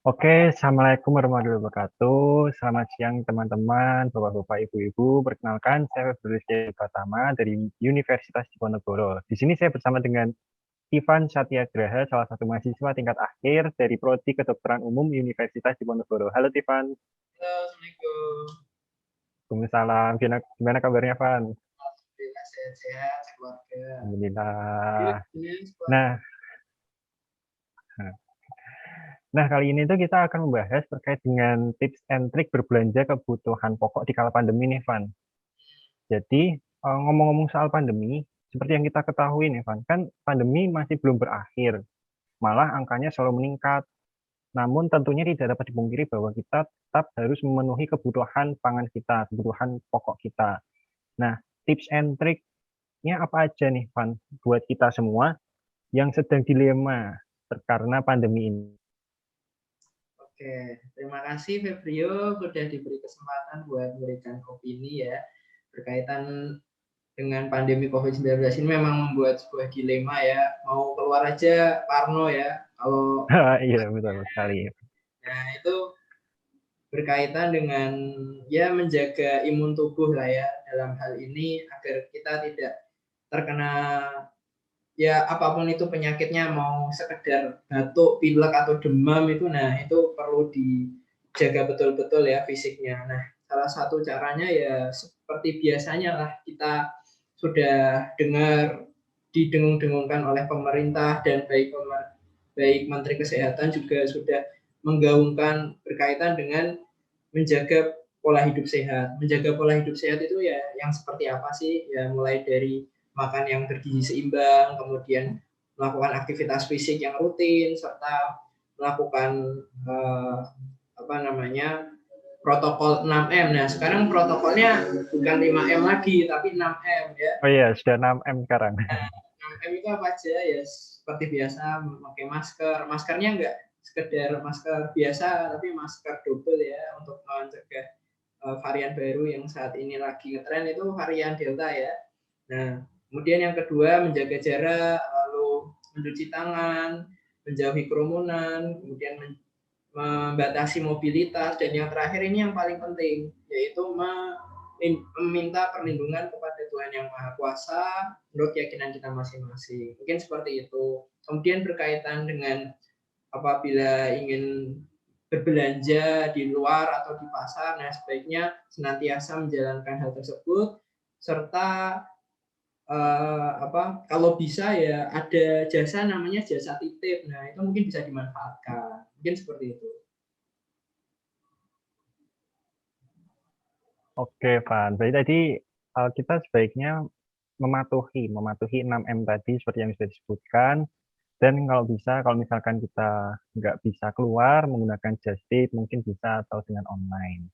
Oke, Assalamualaikum warahmatullahi wabarakatuh. Selamat siang teman-teman, bapak-bapak, ibu-ibu. Perkenalkan, saya Febrizky Pratama dari Universitas Diponegoro. Di sini saya bersama dengan Ivan Satyagraha, salah satu mahasiswa tingkat akhir dari Prodi Kedokteran Umum Universitas Diponegoro. Halo, Ivan. Halo, Assalamualaikum. Waalaikumsalam. Gimana kabarnya, Van? Alhamdulillah sehat-sehat, keluarga. Yuk, Alhamdulillah. ini keluarga. Nah, nah kali ini tuh kita akan membahas terkait dengan tips and trik berbelanja kebutuhan pokok di kala pandemi nih, Van. Jadi, ngomong-ngomong soal pandemi, seperti yang kita ketahui nih, Van, kan pandemi masih belum berakhir, malah angkanya selalu meningkat. Namun tentunya tidak dapat dipungkiri bahwa kita tetap harus memenuhi kebutuhan pangan kita, kebutuhan pokok kita. Nah, tips and triknya apa aja nih, Van, buat kita semua yang sedang dilema karena pandemi ini? Oke, terima kasih Febrio sudah diberi kesempatan buat memberikan opini ya berkaitan dengan pandemi COVID-19 ini memang membuat sebuah dilema ya. Mau keluar aja parno ya. Kalau Iya, betul sekali. nah itu berkaitan dengan ya menjaga imun tubuh lah ya dalam hal ini agar kita tidak terkena ya apapun itu penyakitnya mau sekedar batuk, pilek atau demam itu nah itu perlu dijaga betul-betul ya fisiknya. Nah, salah satu caranya ya seperti biasanya lah kita sudah dengar didengung-dengungkan oleh pemerintah dan baik Menteri Kesehatan juga sudah menggaungkan berkaitan dengan menjaga pola hidup sehat. Menjaga pola hidup sehat itu ya yang seperti apa sih? Ya mulai dari makan yang bergizi seimbang, kemudian melakukan aktivitas fisik yang rutin, serta melakukan apa namanya protokol 6M. Nah, sekarang protokolnya bukan 5M lagi, tapi 6M ya. Oh iya, sudah 6M sekarang. Nah, 6M itu apa aja ya? Seperti biasa memakai masker. Maskernya enggak sekedar masker biasa, tapi masker double ya untuk mencegah varian baru yang saat ini lagi ngetren itu varian Delta ya. Nah, kemudian yang kedua menjaga jarak, lalu mencuci tangan, menjauhi kerumunan, kemudian membatasi mobilitas, dan yang terakhir ini yang paling penting yaitu meminta perlindungan kepada Tuhan Yang Maha Kuasa menurut keyakinan kita masing-masing. Mungkin seperti itu. Kemudian berkaitan dengan apabila ingin berbelanja di luar atau di pasar, nah sebaiknya senantiasa menjalankan hal tersebut serta kalau bisa ya ada jasa namanya jasa titip. Nah, itu mungkin bisa dimanfaatkan. Mungkin seperti itu. Oke, Van. Jadi tadi kita sebaiknya mematuhi 6M tadi seperti yang sudah disebutkan. Dan kalau bisa, kalau misalkan kita nggak bisa keluar menggunakan just tip, mungkin bisa atau dengan online.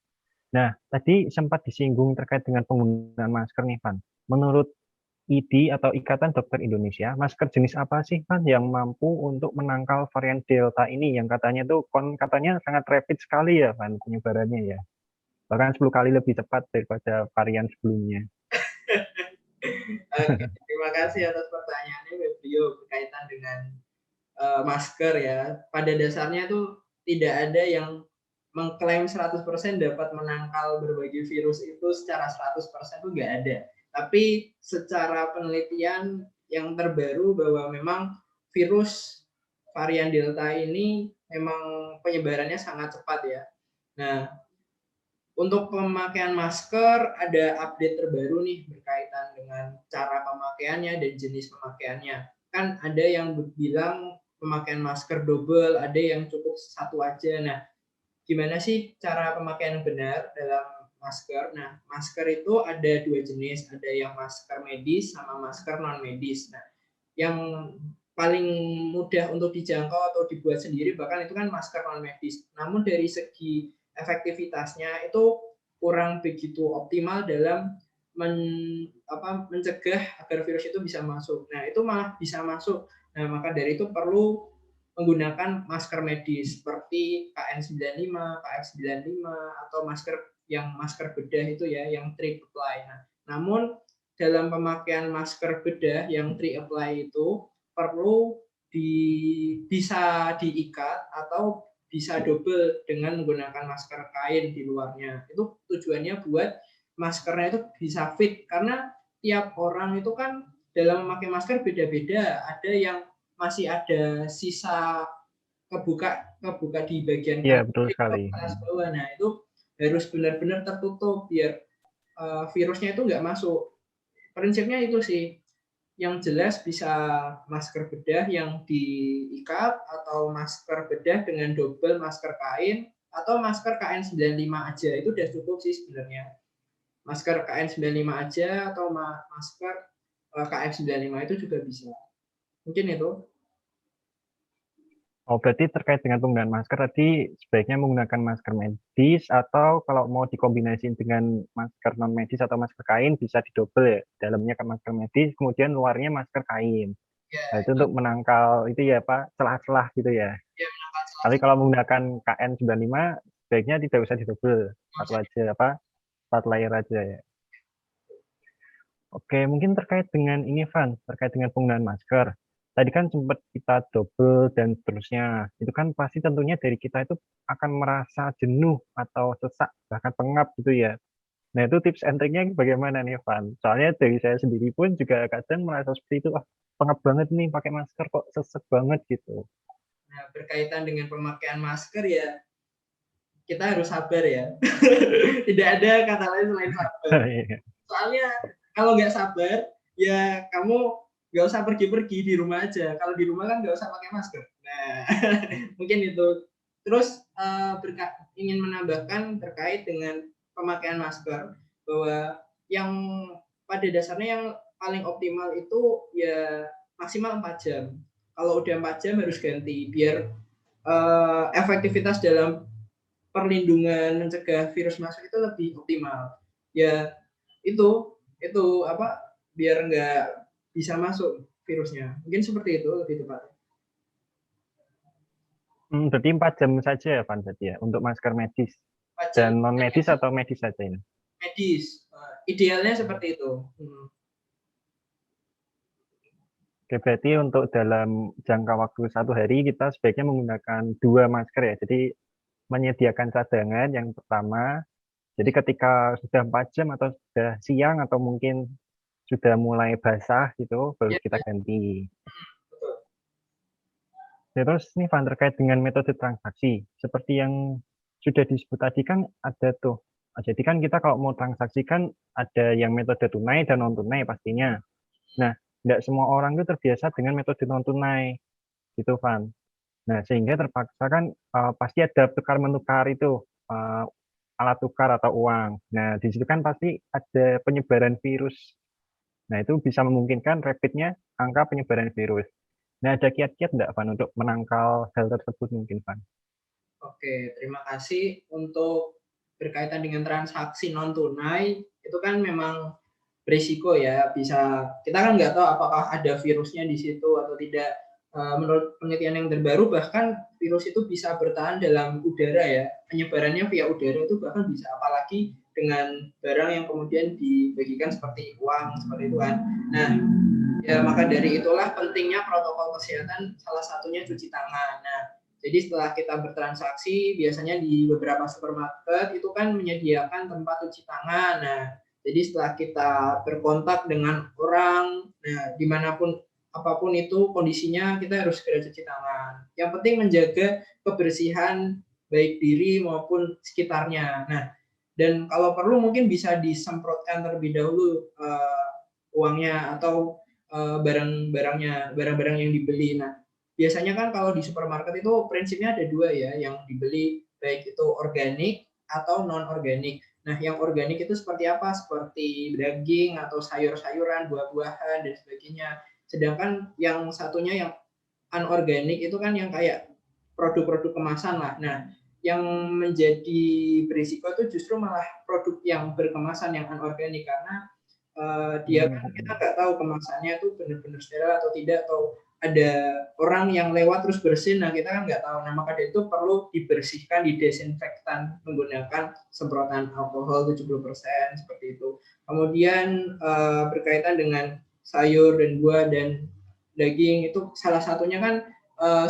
Nah, tadi sempat disinggung terkait dengan penggunaan masker nih, Van. Menurut ID atau Ikatan Dokter Indonesia, masker jenis apa sih, Van, yang mampu untuk menangkal varian Delta ini yang katanya tuh katanya sangat rapid sekali ya, Van, penyebarannya ya. Bahkan 10 kali lebih cepat daripada varian sebelumnya. Oke, terima kasih atas pertanyaannya, Febrio, berkaitan dengan masker ya. Pada dasarnya itu tidak ada yang mengklaim 100% dapat menangkal berbagai virus itu secara 100% itu nggak ada. Tapi secara penelitian yang terbaru bahwa memang virus varian Delta ini memang penyebarannya sangat cepat ya. Nah, untuk pemakaian masker ada update terbaru nih berkaitan dengan cara pemakaiannya dan jenis pemakaiannya. Kan ada yang bilang pemakaian masker double, ada yang cukup satu aja. Nah, gimana sih cara pemakaian yang benar dalam masker? Nah, masker itu ada dua jenis, ada yang masker medis sama masker non medis. Nah, yang paling mudah untuk dijangkau atau dibuat sendiri bahkan itu kan masker non medis. Namun dari segi efektivitasnya itu kurang begitu optimal dalam mencegah agar virus itu bisa masuk. Nah, itu malah bisa masuk. Nah, maka dari itu perlu menggunakan masker medis seperti KN95, KF95 atau masker bedah itu ya yang triple apply. Nah, namun dalam pemakaian masker bedah yang tri-apply itu perlu bisa diikat atau bisa double dengan menggunakan masker kain di luarnya. Itu tujuannya buat maskernya itu bisa fit, karena tiap orang itu kan dalam memakai masker beda-beda. Ada yang masih ada sisa kebuka di bagian Iya, kanan betul kiri sekali. atas bawah. Nah, itu harus benar-benar tertutup biar virusnya itu nggak masuk. Prinsipnya itu sih. Yang jelas bisa masker bedah yang diikat atau masker bedah dengan double masker kain atau masker KN95 aja. Itu udah cukup sih sebenarnya. Masker KN95 aja atau masker KN95 itu juga bisa. Mungkin itu. Oh, berarti terkait dengan penggunaan masker tadi sebaiknya menggunakan masker medis atau kalau mau dikombinasiin dengan masker non medis atau masker kain bisa didobel ya. Dalamnya ke masker medis, kemudian luarnya masker kain. Ya, Nah, itu untuk menangkal itu ya Pak, celah-celah gitu ya. ya menangkal Tapi celah-celah. kalau menggunakan KN95 sebaiknya tidak usah didobel. Satu aja apa? Satu layer aja ya. Oke, mungkin terkait dengan ini Van, terkait dengan penggunaan masker. Tadi kan sempat kita double dan seterusnya. Itu kan pasti tentunya dari kita itu akan merasa jenuh atau sesak, bahkan pengap gitu ya. Nah itu tips and triknya bagaimana nih Van? Soalnya dari saya sendiri pun juga kadang merasa seperti itu, ah pengap banget nih pakai masker kok sesek banget gitu. Nah, berkaitan dengan pemakaian masker ya kita harus sabar ya. Tidak ada kata lain selain sabar. Iya. Soalnya kalau nggak sabar, ya kamu nggak usah pergi-pergi di rumah aja. Kalau di rumah kan nggak usah pakai masker. Nah, mungkin itu. Terus ingin menambahkan terkait dengan pemakaian masker bahwa yang pada dasarnya yang paling optimal itu ya maksimal 4 jam. Kalau udah 4 jam harus ganti biar efektivitas dalam perlindungan mencegah virus masuk itu lebih optimal. Ya itu apa biar nggak bisa masuk virusnya. Mungkin seperti itu lebih tepat. Berarti 4 jam saja ya Van berarti ya untuk masker medis Pajak dan non medis atau medis saja ini? medis, idealnya seperti itu. Oke, berarti untuk dalam jangka waktu 1 hari kita sebaiknya menggunakan 2 masker ya. Jadi menyediakan cadangan yang pertama. Jadi ketika sudah 4 jam atau sudah siang atau mungkin sudah mulai basah gitu, baru Ya, kita ya, ganti. betul. Terus nih Van terkait dengan metode transaksi, seperti yang sudah disebut tadi kan ada tuh. Jadi kan kita kalau mau transaksi kan ada yang metode tunai dan non tunai pastinya. Nah, tidak semua orang itu terbiasa dengan metode non tunai, gitu Van. Nah, sehingga terpaksa kan pasti ada tukar menukar itu alat tukar atau uang. Nah, di situ kan pasti ada penyebaran virus. Nah, itu bisa memungkinkan rapidnya angka penyebaran virus. Nah, ada kiat-kiat enggak, Van, untuk menangkal hal tersebut mungkin, Van? Oke, terima kasih untuk berkaitan dengan transaksi non tunai itu kan memang berisiko ya, bisa kita kan nggak tahu apakah ada virusnya di situ atau tidak. Menurut penelitian yang terbaru bahkan virus itu bisa bertahan dalam udara ya, penyebarannya via udara itu bahkan bisa, apalagi dengan barang yang kemudian dibagikan seperti uang seperti itu kan. Nah, ya maka dari itulah pentingnya protokol kesehatan, salah satunya cuci tangan. Nah, jadi setelah kita bertransaksi, biasanya di beberapa supermarket itu kan menyediakan tempat cuci tangan. Nah, jadi setelah kita berkontak dengan orang, nah dimanapun apapun itu kondisinya, kita harus segera cuci tangan. Yang penting menjaga kebersihan baik diri maupun sekitarnya. Nah, dan kalau perlu mungkin bisa disemprotkan terlebih dahulu uangnya atau barang-barang yang dibeli. Nah, biasanya kan kalau di supermarket itu prinsipnya ada dua ya, yang dibeli baik itu organik atau non organik. Nah, yang organik itu seperti apa? Seperti daging atau sayur-sayuran, buah-buahan dan sebagainya. Sedangkan yang satunya yang anorganik itu kan yang kayak produk-produk kemasan lah. Nah, yang menjadi berisiko itu justru malah produk yang berkemasan yang anorganik, karena dia kan kita nggak tahu kemasannya itu benar-benar steril atau tidak, atau ada orang yang lewat terus bersin, nah kita kan nggak tahu. Nah maka dari itu perlu dibersihkan, didesinfektan menggunakan semprotan alkohol 70% seperti itu. Kemudian berkaitan dengan sayur dan buah dan daging itu salah satunya kan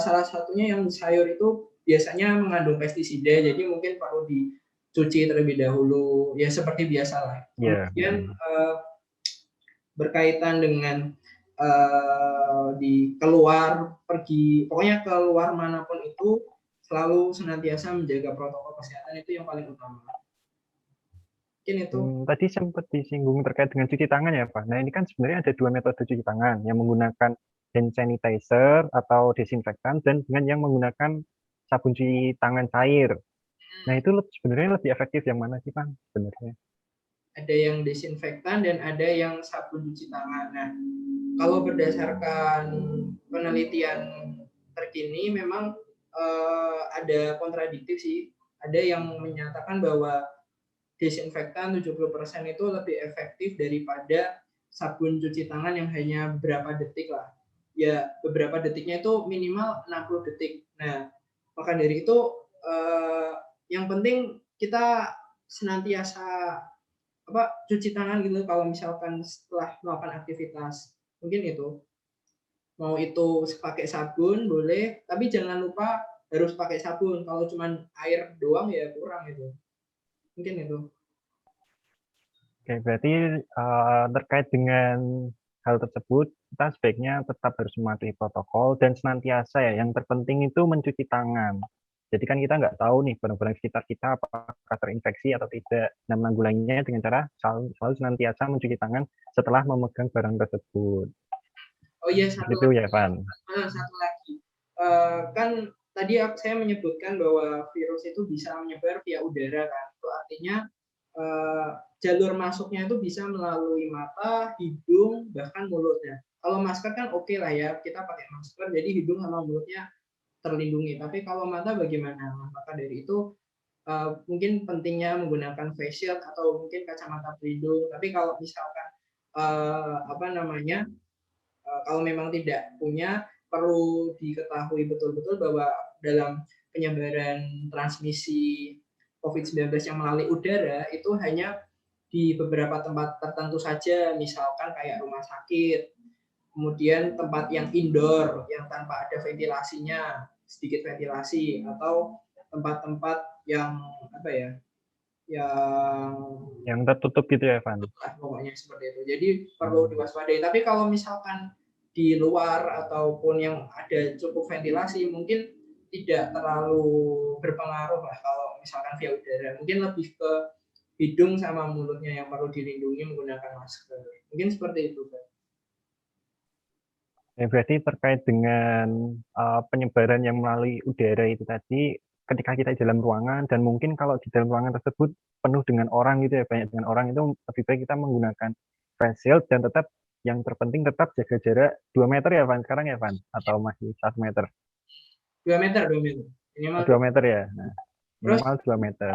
salah satunya yang sayur itu biasanya mengandung pestisida, jadi mungkin perlu dicuci terlebih dahulu, ya seperti biasa lah. Iya, Kemudian berkaitan dengan keluar pergi, pokoknya keluar manapun itu selalu senantiasa menjaga protokol kesehatan, itu yang paling utama. Mungkin itu. Tadi sempat disinggung terkait dengan cuci tangan ya Pak. Nah ini kan sebenarnya ada dua metode cuci tangan, yang menggunakan hand sanitizer atau desinfektan dan dengan yang menggunakan sabun cuci tangan cair. Nah itu sebenarnya lebih efektif yang mana sih Pak sebenarnya? Ada yang desinfektan dan ada yang sabun cuci tangan. Nah, kalau berdasarkan penelitian terkini memang ada kontradiktif sih. Ada yang menyatakan bahwa desinfektan 70% itu lebih efektif daripada sabun cuci tangan yang hanya beberapa detik lah. Ya, beberapa detiknya itu minimal 60 detik. Nah, maka dari itu yang penting kita senantiasa cuci tangan gitu kalau misalkan setelah melakukan aktivitas. Mungkin itu. Mau itu pakai sabun boleh, tapi jangan lupa harus pakai sabun. Kalau cuma air doang ya kurang itu. Mungkin itu. Oke, berarti terkait dengan hal tersebut, kita sebaiknya tetap harus mematuhi protokol dan senantiasa ya, yang terpenting itu mencuci tangan. Jadi kan kita nggak tahu nih barang-barang sekitar kita apakah terinfeksi atau tidak. Nah, menanggulanginya dengan cara selalu senantiasa mencuci tangan setelah memegang barang tersebut. Oh iya, satu Itu lagi. ya, Van. Satu lagi. Kan tadi saya menyebutkan bahwa virus itu bisa menyebar via udara kan. Itu artinya jalur masuknya itu bisa melalui mata, hidung, bahkan mulutnya. Kalau masker kan oke lah ya, kita pakai masker, jadi hidung sama mulutnya terlindungi. Tapi kalau mata bagaimana? Maka dari itu mungkin pentingnya menggunakan face shield atau mungkin kacamata pelindung. Tapi kalau misalkan kalau memang tidak punya, perlu diketahui betul-betul bahwa dalam penyebaran transmisi COVID-19 yang melalui udara itu hanya di beberapa tempat tertentu saja, misalkan kayak rumah sakit, kemudian tempat yang indoor yang tanpa ada ventilasinya, sedikit ventilasi, atau tempat-tempat yang Yang tertutup gitu ya, Van. pokoknya seperti itu. Jadi perlu diwaspadai. Tapi kalau misalkan di luar ataupun yang ada cukup ventilasi, mungkin tidak terlalu berpengaruh lah kalau misalkan via udara. Mungkin lebih ke hidung sama mulutnya yang perlu dilindungi menggunakan masker. Mungkin seperti itu, Pak. Ya, berarti terkait dengan penyebaran yang melalui udara itu tadi, ketika kita di dalam ruangan dan mungkin kalau di dalam ruangan tersebut penuh dengan orang gitu ya, banyak dengan orang, itu lebih baik kita menggunakan face shield dan tetap yang terpenting tetap jaga jarak 2 meter ya Van sekarang ya Van, atau masih 1 meter? 2 meter, 2 meter. Oh, Minimal 2 meter ya. Nah, terus minimal 2 meter.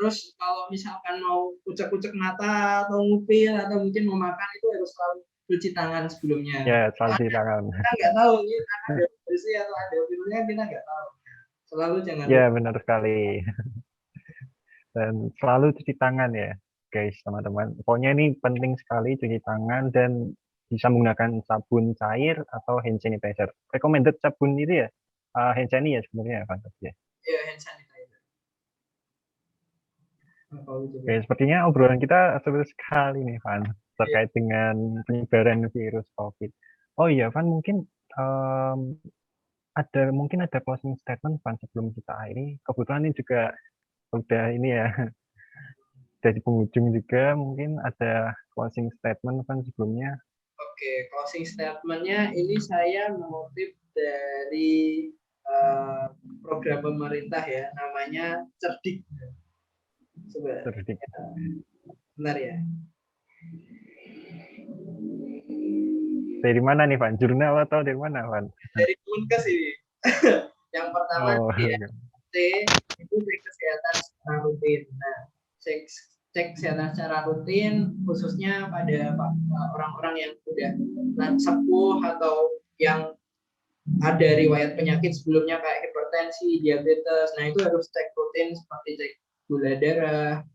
terus kalau misalkan mau kucek-kucek mata atau ngupil atau mungkin mau makan itu harus selalu cuci tangan sebelumnya. Ya, selalu cuci tangan. Kita nggak tahu ini ada bersih atau ada virusnya, kita nggak tahu. Selalu jangan Ya, lupa. benar sekali. Dan selalu cuci tangan ya, guys, teman-teman. Pokoknya ini penting sekali cuci tangan dan bisa menggunakan sabun cair atau hand sanitizer. Recommended sabun itu ya, hand sanitizer ya sebenarnya ya, Van. Ya. Ya, hand sanitizer. Oke, sepertinya obrolan kita seru sekali nih, Van, terkait dengan penyebaran virus COVID. Oh iya, Van, mungkin ada closing statement, Van, sebelum kita akhiri. Kebetulan ini juga udah ini ya, dari penghujung juga, mungkin ada closing statement, Van, sebelumnya. Oke, closing statement-nya ini saya mengutip dari program pemerintah ya, namanya Cerdik. Coba, Cerdik. benar ya. Dari mana nih, Van? Jurnal atau dari mana, Van? Dari Kemenkes ini. Yang pertama Oh, ya, C itu cek kesehatan secara rutin. Nah, cek kesehatan secara rutin khususnya pada orang-orang yang sudah sepuh atau yang ada riwayat penyakit sebelumnya kayak hipertensi, diabetes. Nah, itu harus cek rutin seperti cek gula darah,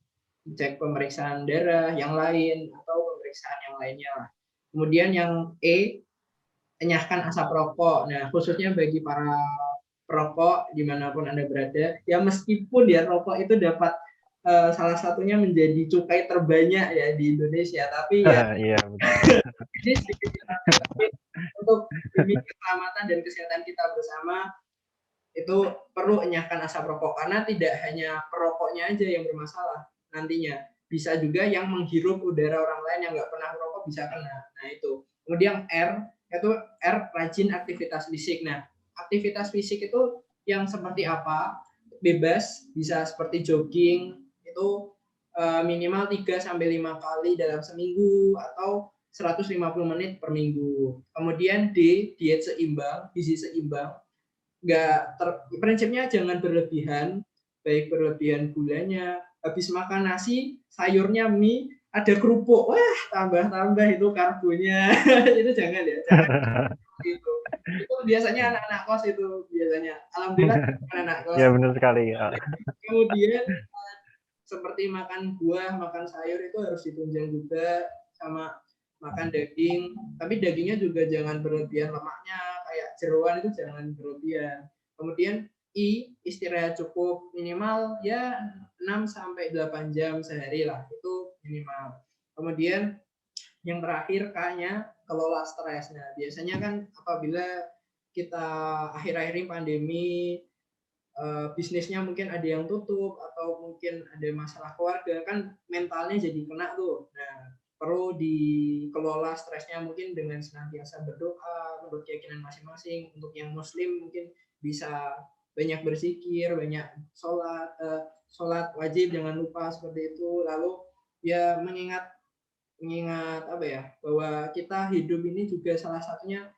cek pemeriksaan darah yang lain atau pemeriksaan yang lainnya. Kemudian yang E, enyahkan asap rokok. Nah, khususnya bagi para perokok dimanapun Anda berada. Ya meskipun ya rokok itu dapat salah satunya menjadi cukai terbanyak ya di Indonesia, tapi ya Iya, betul. ini sedikit menyenangkan, tapi untuk demi keselamatan dan kesehatan kita bersama itu perlu enyahkan asap rokok, karena tidak hanya perokoknya aja yang bermasalah nantinya, bisa juga yang menghirup udara orang lain yang nggak pernah merokok bisa kena. Nah itu. Kemudian R, itu R rajin aktivitas fisik. Nah, aktivitas fisik itu yang seperti apa? Bebas, bisa seperti jogging, itu minimal 3 sampai 5 kali dalam seminggu atau 150 menit per minggu. Kemudian D, diet seimbang, gizi seimbang. Prinsipnya jangan berlebihan, baik berlebihan gulanya, habis makan nasi, sayurnya mie, ada kerupuk, wah tambah itu karbonya. Itu jangan ya, jangan itu. Itu biasanya anak-anak kos itu biasanya. Alhamdulillah anak-anak kos. Ya benar sekali ya. Kemudian seperti makan buah, makan sayur itu harus ditunjang juga, sama makan daging, tapi dagingnya juga jangan berlebihan lemaknya, kayak jeroan itu jangan berlebihan. Kemudian I, istirahat cukup minimal ya 6 sampai 8 jam sehari lah, itu minimal. Kemudian yang terakhir K-nya kelola stres. Nah, biasanya kan apabila kita akhir-akhir ini pandemi, bisnisnya mungkin ada yang tutup atau mungkin ada masalah keluarga, kan mentalnya jadi kena tuh. Nah, perlu dikelola stresnya mungkin dengan senantiasa berdoa menurut keyakinan masing-masing. Untuk yang muslim mungkin bisa banyak berzikir, banyak sholat wajib jangan lupa seperti itu. Lalu ya mengingat apa ya, bahwa kita hidup ini juga salah satunya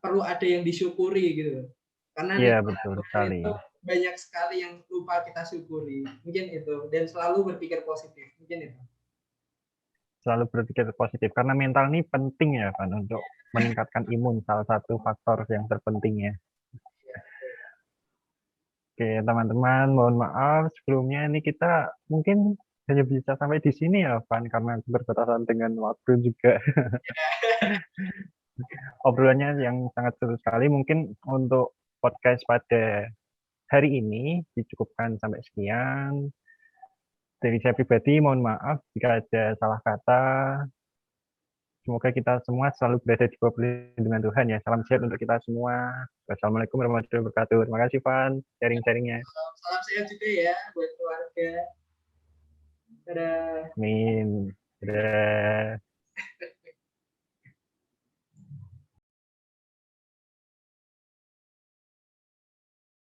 perlu ada yang disyukuri gitu. Karena Iya, nikmat betul Tuhan sekali. itu banyak sekali yang lupa kita syukuri. Mungkin itu, dan selalu berpikir positif. Mungkin itu. Selalu berpikir positif karena mental ini penting ya kan untuk meningkatkan imun, salah satu faktor yang terpenting ya. Oke, teman-teman, mohon maaf sebelumnya ini kita mungkin hanya bisa sampai di sini ya, Van, karena keterbatasan dengan waktu juga. Obrolannya yang sangat seru sekali. Mungkin untuk podcast pada hari ini dicukupkan sampai sekian. Dari saya pribadi, mohon maaf jika ada salah kata. Semoga kita semua selalu berada di bawah perlindungan Tuhan ya. Salam sehat untuk kita semua. Wassalamualaikum warahmatullahi wabarakatuh. Terima kasih, Van, sharing-sharingnya. Salam sehat juga ya buat keluarga. Dadah. Amin. Dadah.